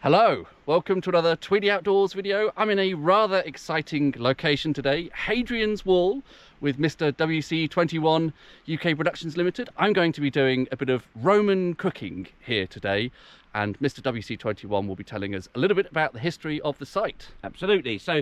Hello, welcome to another Tweedy Outdoors video. I'm in a rather exciting location today, Hadrian's Wall with Mr. WC21 UK Productions Limited. I'm going to be doing a bit of Roman cooking here today, and Mr. WC21 will be telling us a little bit about the history of the site. Absolutely. So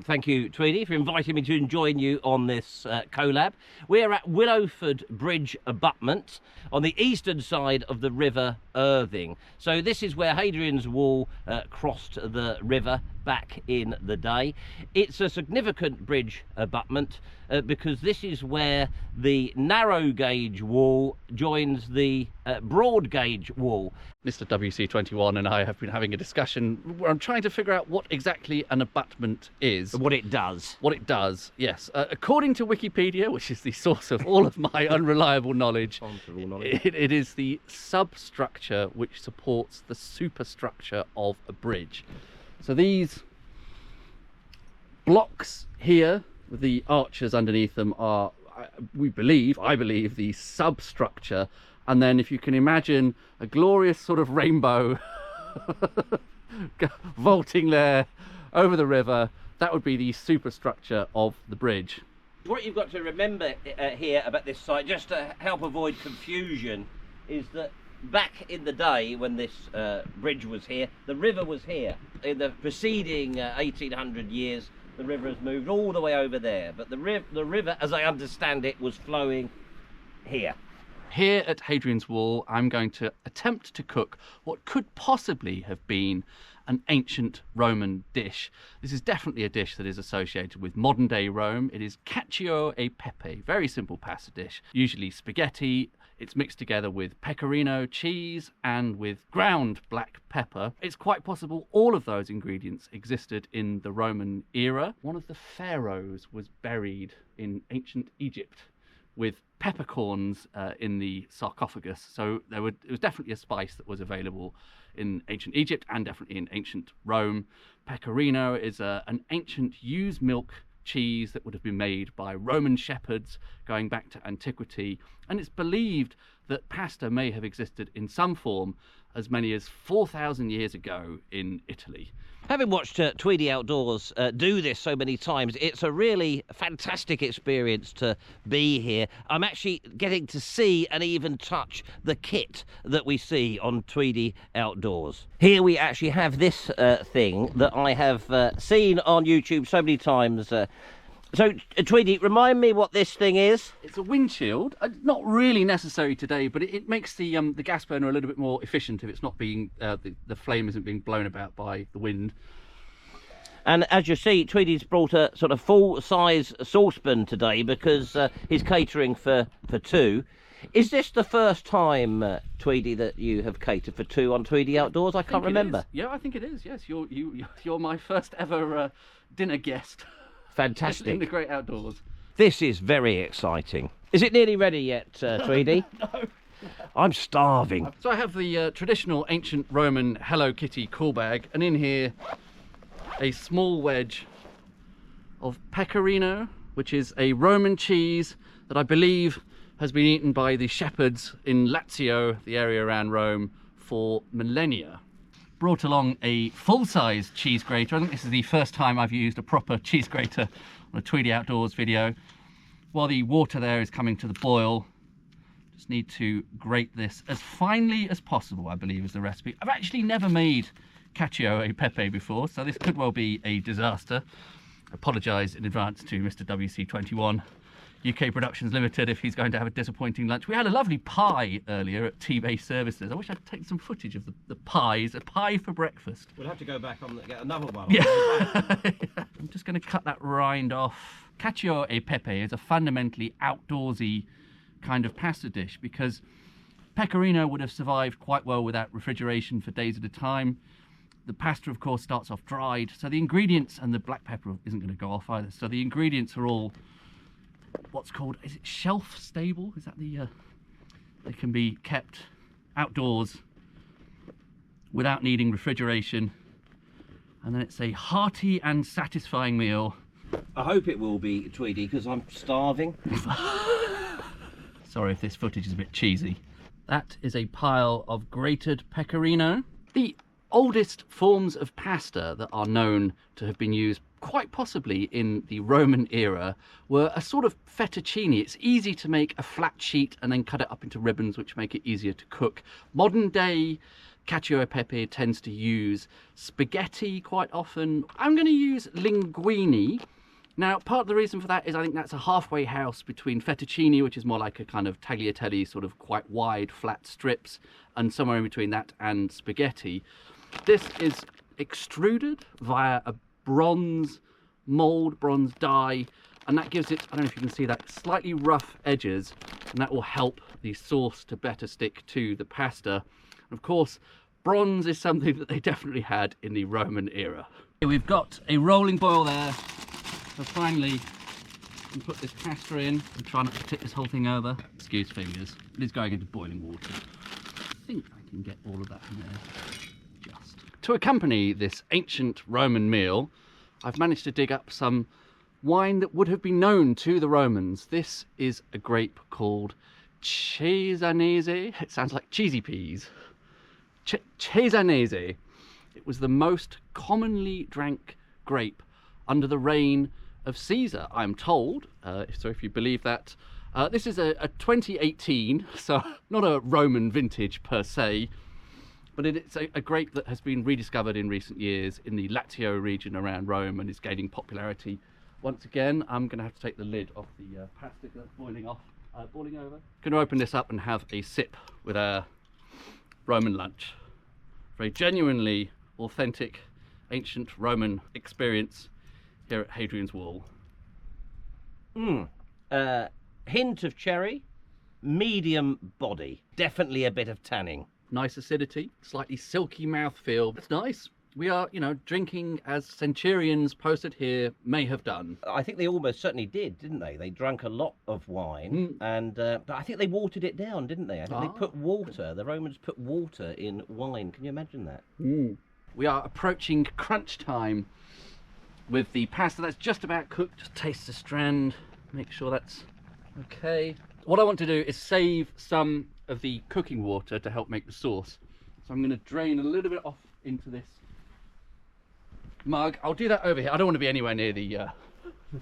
thank you, Tweedy, for inviting me to join you on this collab. We're at Willowford Bridge abutment on the eastern side of the River Irving. So this is where Hadrian's Wall crossed the river back in the day. It's a significant bridge abutment because this is where the narrow gauge wall joins the broad gauge wall. Mr. WC21 and I have been having a discussion where I'm trying to figure out what exactly an abutment is. What it does. What it does, yes. According to Wikipedia, which is the source of all of my unreliable knowledge, it is the substructure which supports the superstructure of a bridge. So these blocks here with the arches underneath them are, I believe, the substructure. And then if you can imagine a glorious sort of rainbow vaulting there over the river, that would be the superstructure of the bridge. What you've got to remember here about this site, just to help avoid confusion, is that back in the day when this bridge was here, the river was here. In the preceding 1800 years, the river has moved all the way over there. But the river, as I understand it, was flowing here. Here at Hadrian's Wall, I'm going to attempt to cook what could possibly have been an ancient Roman dish. This is definitely a dish that is associated with modern day Rome. It is Cacio e Pepe, very simple pasta dish, usually spaghetti. It's mixed together with pecorino cheese and with ground black pepper. It's quite possible all of those ingredients existed in the Roman era. One of the pharaohs was buried in ancient Egypt with peppercorns in the sarcophagus. So it was definitely a spice that was available in ancient Egypt and definitely in ancient Rome. Pecorino is an ancient used milk cheese that would have been made by Roman shepherds going back to antiquity. And it's believed that pasta may have existed in some form as many as 4,000 years ago in Italy. Having watched Tweedy Outdoors do this so many times, it's a really fantastic experience to be here. I'm actually getting to see and even touch the kit that we see on Tweedy Outdoors. Here we actually have this thing that I have seen on YouTube so many times. So, Tweedy, remind me what this thing is. It's a windshield. Not really necessary today, but it makes the gas burner a little bit more efficient if it's not being the flame isn't being blown about by the wind. And as you see, Tweedy's brought a sort of full-size saucepan today because he's catering for two. Is this the first time, Tweedy, that you have catered for two on Tweedy Outdoors? I can't remember. Yeah, I think it is. Yes, you're my first ever dinner guest. Fantastic. In the great outdoors. This is very exciting. Is it nearly ready yet, Tweedy? No. I'm starving. So I have the traditional ancient Roman Hello Kitty cool bag, and in here a small wedge of pecorino, which is a Roman cheese that I believe has been eaten by the shepherds in Lazio, the area around Rome, for millennia. Brought along a full-size cheese grater. I think this is the first time I've used a proper cheese grater on a Tweedy Outdoors video. While the water there is coming to the boil, just need to grate this as finely as possible, I believe is the recipe. I've actually never made Cacio e Pepe before, so this could well be a disaster. I apologise in advance to Mr. WC21 UK Productions Limited if he's going to have a disappointing lunch. We had a lovely pie earlier at Tea-Based Services. I wish I'd taken some footage of the pies. A pie for breakfast. We'll have to go back and get another one. Yeah. I'm just going to cut that rind off. Cacio e Pepe is a fundamentally outdoorsy kind of pasta dish because pecorino would have survived quite well without refrigeration for days at a time. The pasta, of course, starts off dried, so the ingredients, and the black pepper isn't going to go off either, so the ingredients are all what's called, is it shelf stable? Is that the, they can be kept outdoors without needing refrigeration. And then it's a hearty and satisfying meal. I hope it will be, Tweedy, because I'm starving. Sorry if this footage is a bit cheesy. That is a pile of grated pecorino. The oldest forms of pasta that are known to have been used quite possibly in the Roman era were a sort of fettuccine. It's easy to make a flat sheet and then cut it up into ribbons, which make it easier to cook. Modern day Cacio Pepe tends to use spaghetti quite often. I'm going to use linguine. Now, part of the reason for that is I think that's a halfway house between fettuccine, which is more like a kind of tagliatelle, sort of quite wide, flat strips, and somewhere in between that and spaghetti. This is extruded via a bronze mould, bronze die, and that gives it, I don't know if you can see that, slightly rough edges, and that will help the sauce to better stick to the pasta. Of course, bronze is something that they definitely had in the Roman era. We've got a rolling boil there, so finally we can put this pasta in and try not to tip this whole thing over. Excuse fingers, it is going into boiling water. I think I can get all of that in there. Just. To accompany this ancient Roman meal, I've managed to dig up some wine that would have been known to the Romans. This is a grape called Cesanese. It sounds like cheesy peas. Cesanese. It was the most commonly drank grape under the reign of Caesar, I'm told. So if you believe that. This is a 2018, so not a Roman vintage per se, but it's a grape that has been rediscovered in recent years in the Lazio region around Rome and is gaining popularity. Once again, I'm going to have to take the lid off the pasta that's boiling over. Going to open this up and have a sip with our Roman lunch. Very genuinely authentic, ancient Roman experience here at Hadrian's Wall. Hint of cherry, medium body, definitely a bit of tanning. Nice acidity, slightly silky mouthfeel. It's nice. We are, you know, drinking as centurions posted here may have done. I think they almost certainly did, didn't they? They drank a lot of wine, and but I think they watered it down, didn't they? I think they put water. The Romans put water in wine. Can you imagine that? We are approaching crunch time with the pasta that's just about cooked. Just taste the strand, make sure that's okay. What I want to do is save some of the cooking water to help make the sauce. So I'm going to drain a little bit off into this mug. I'll do that over here. I don't want to be anywhere near the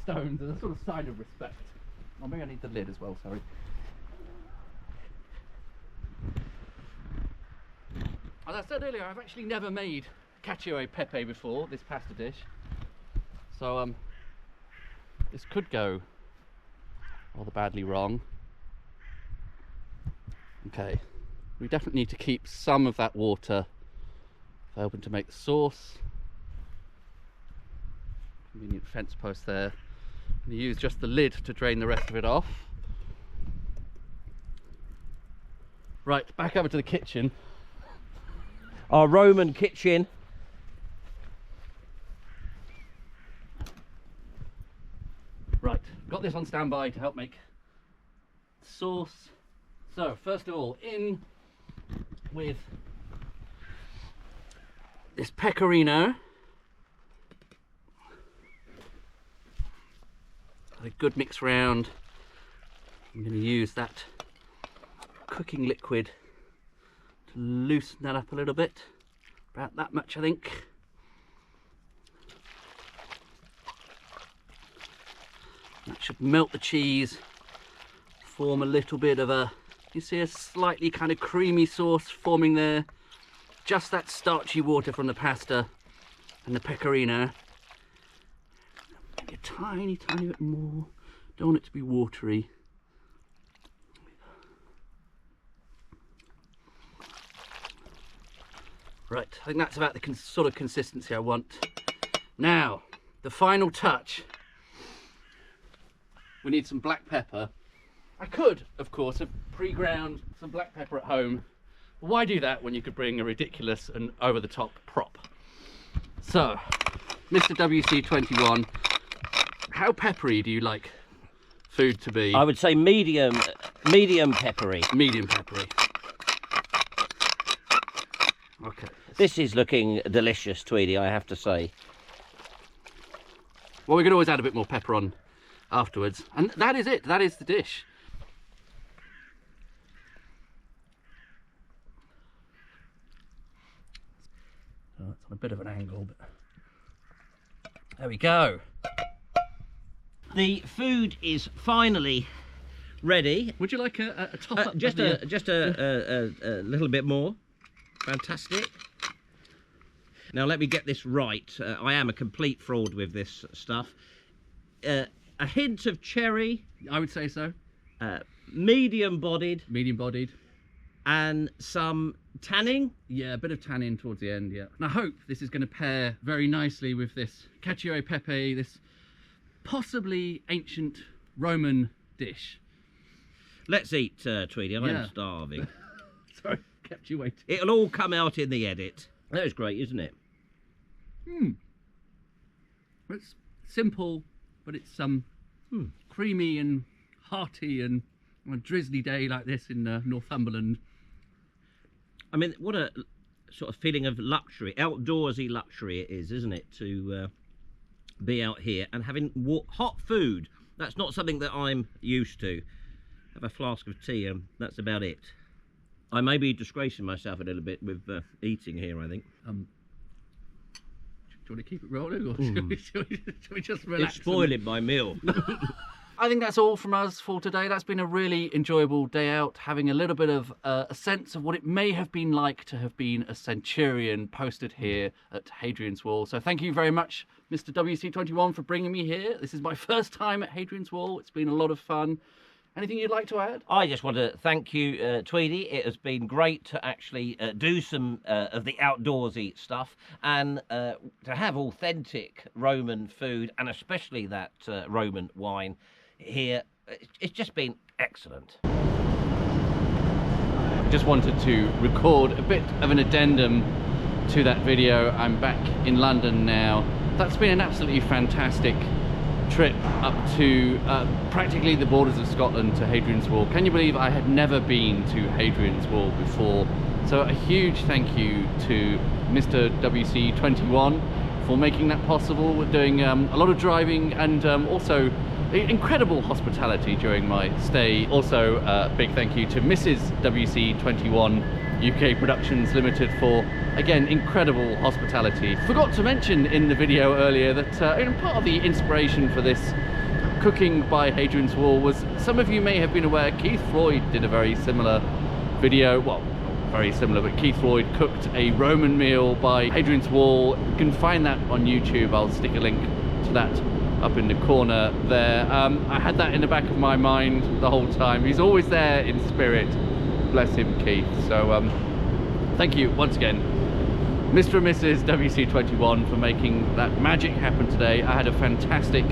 stones as a sort of sign of respect. Oh, maybe I need the lid as well, sorry. As I said earlier, I've actually never made Cacio Pepe before, this pasta dish. So this could go rather badly wrong. Okay, we definitely need to keep some of that water if I open to make the sauce. Convenient fence post there. I'm going to use just the lid to drain the rest of it off. Right, back over to the kitchen. Our Roman kitchen. Right, got this on standby to help make the sauce. So, first of all, in with this pecorino. A good mix round. I'm going to use that cooking liquid to loosen that up a little bit. About that much, I think. That should melt the cheese, form a little bit of a, you see a slightly kind of creamy sauce forming there. Just that starchy water from the pasta and the pecorino. Maybe a tiny bit more. Don't want it to be watery. Right, I think that's about the sort of consistency I want. Now, the final touch. We need some black pepper. I could, of course, have pre-ground some black pepper at home. But why do that when you could bring a ridiculous and over-the-top prop? So, Mr. WC21, how peppery do you like food to be? I would say medium peppery. Medium peppery. Okay. This is looking delicious, Tweedy, I have to say. Well, we could always add a bit more pepper on afterwards. And that is it. That is the dish. Oh, it's on a bit of an angle, but there we go. The food is finally ready. Would you like a top up? Just a little bit more. Fantastic. Now let me get this right. I am a complete fraud with this stuff. A hint of cherry. I would say so. Medium-bodied. Medium-bodied. And some tanning. Yeah, a bit of tannin towards the end, yeah. And I hope this is going to pair very nicely with this Cacio Pepe, this possibly ancient Roman dish. Let's eat, Tweedy. I'm starving. Sorry, kept you waiting. It'll all come out in the edit. That was great, isn't it? It's simple, but it's creamy and hearty, and on a drizzly day like this in Northumberland. I mean, what a sort of feeling of luxury, outdoorsy luxury it is, isn't it, to be out here and having hot food. That's not something that I'm used to. Have a flask of tea and that's about it. I may be disgracing myself a little bit with eating here, I think. Do you want to keep it rolling, or should we just relax? It's spoiling my meal. I think that's all from us for today. That's been a really enjoyable day out, having a little bit of a sense of what it may have been like to have been a centurion posted here at Hadrian's Wall. So thank you very much, Mr. WC21, for bringing me here. This is my first time at Hadrian's Wall. It's been a lot of fun. Anything you'd like to add? I just want to thank you, Tweedy. It has been great to actually do some of the outdoorsy stuff and to have authentic Roman food, and especially that Roman wine here. It's just been excellent. Just wanted to record a bit of an addendum to that video. I'm back in London now. That's been an absolutely fantastic trip up to practically the borders of Scotland to Hadrian's Wall. Can you believe I had never been to Hadrian's Wall before? So a huge thank you to Mr. WC21 for making that possible. We're doing a lot of driving and also incredible hospitality during my stay. Also a big thank you to Mrs. WC21 UK Productions Limited for, again, incredible hospitality. Forgot to mention in the video earlier that part of the inspiration for this cooking by Hadrian's Wall was, some of you may have been aware, Keith Floyd did a very similar video. Well, not very similar, but Keith Floyd cooked a Roman meal by Hadrian's Wall. You can find that on YouTube. I'll stick a link to that up in the corner there. I had that in the back of my mind the whole time. He's always there in spirit. Bless him, Keith. So thank you once again, Mr. and Mrs. WC21, for making that magic happen today. I had a fantastic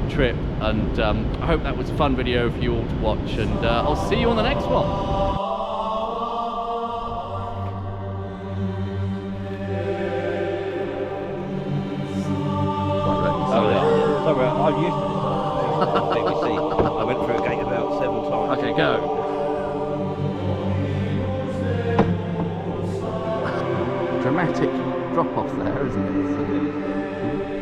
trip, and I hope that was a fun video for you all to watch, and I'll see you on the next one. Sorry, I'm used to this. BBC. I went through a gate about 7 times. Okay, go. Dramatic drop off there, isn't it?